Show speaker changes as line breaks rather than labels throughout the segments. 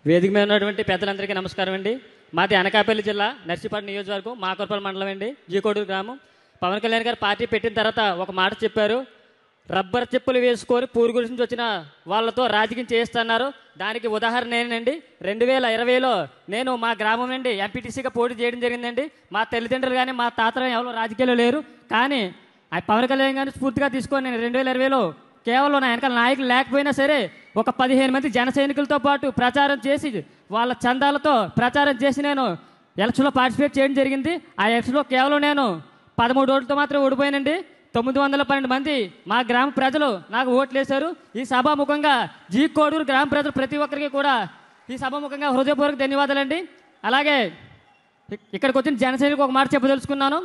వేదిక మీద ఉన్నటువంటి పెద్దలందరికీ నమస్కారం అండి. మాది అనకాపల్లి జిల్లా నర్సీపట్నం నియోజకవర్గం మాకూరపల్లి మండలం అండి, జీకోడూరు గ్రామం. పవన్ కళ్యాణ్ గారు పార్టీ పెట్టిన తర్వాత ఒక మాట చెప్పారు, రబ్బర్ చెప్పులు వేసుకొని పూరు గురించి వచ్చిన వాళ్ళతో రాజకీయం చేస్తున్నారు. దానికి ఉదాహరణ నేనండి. 2020లో నేను మా గ్రామం నుండి ఎంపీటీసీగా పోటీ చేయడం జరిగిందండి. మా తల్లిదండ్రులు కానీ మా తాతలు ఎవరు రాజకీయాల్లో లేరు. కానీ పవన్ కళ్యాణ్ గారిని స్ఫూర్తిగా తీసుకొని నేను 2020లో కేవలం నా వెనకాల నాయకులు లేకపోయినా సరే ఒక 15 మంది జన సైనికులతో పాటు ప్రచారం చేసి వాళ్ళ చందాలతో ప్రచారం చేసి నేను ఎలక్షన్లో పార్టిసిపేట్ చేయడం జరిగింది. ఆ ఎలక్షన్లో కేవలం నేను 13 ఓట్లతో మాత్రం ఓడిపోయానండి. 912 మంది మా గ్రామ ప్రజలు నాకు ఓట్లు వేశారు. ఈ సభాముఖంగా జీకోడూరు గ్రామ ప్రజలు ప్రతి ఒక్కరికి కూడా ఈ సభాముఖంగా హృదయపూర్వక ధన్యవాదాలండి. అలాగే ఇక్కడికి వచ్చిన జన సైనికులకు ఒక మాట చెప్పదలుచుకున్నాను.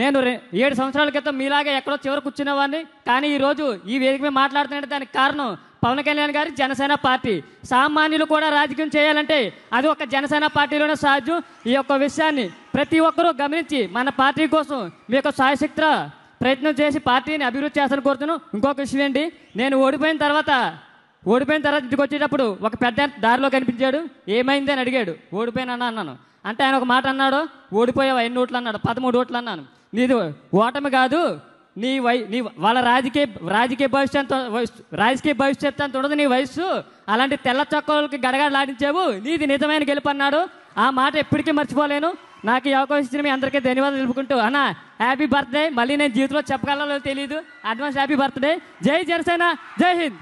నేను 7 సంవత్సరాల క్రితం మీలాగే ఎక్కడో చివర కూర్చునేవాడిని. కానీ ఈరోజు ఈ వేదిక మీద మాట్లాడుతున్నట్టు దానికి కారణం పవన్ కళ్యాణ్ గారి జనసేన పార్టీ. సామాన్యులు కూడా రాజకీయం చేయాలంటే అది ఒక జనసేన పార్టీలోనే సాధ్యం. ఈ యొక్క విషయాన్ని ప్రతి ఒక్కరూ గమనించి మన పార్టీ కోసం మీ యొక్క సాయశక్తి ప్రయత్నం చేసి పార్టీని అభివృద్ధి చేస్తాను కోరుతున్నాను. ఇంకొక విషయం ఏంటి, నేను ఓడిపోయిన తర్వాత ఇంటికి వచ్చేటప్పుడు ఒక పెద్ద దారిలో కనిపించాడు. ఏమైంది అని అడిగాడు. ఓడిపోయినా అన్నాను. అంటే ఆయన ఒక మాట అన్నాడు, ఓడిపోయావు 5 ఓట్లు అన్నాడు. 13 ఓట్లు అన్నాను. నీది ఓటమి కాదు, నీ వాళ్ళ రాజకీయ భవిష్యత్తు అంత ఉండదు నీ వయస్సు. అలాంటి తెల్ల చొక్కలకి గడగడలాడించావు, నీది నిజమైన గెలుపు అన్నాడు. ఆ మాట ఎప్పటికీ మర్చిపోలేను. నాకు ఈ అవకాశం ఇచ్చిన మీ అందరికీ ధన్యవాదాలు తెలుపుకుంటూ, అన్న హ్యాపీ బర్త్డే. మళ్ళీ నేను జీవితంలో చెప్పగలలో తెలియదు. Advance happy birthday. జై జనసేన, జై హింద్.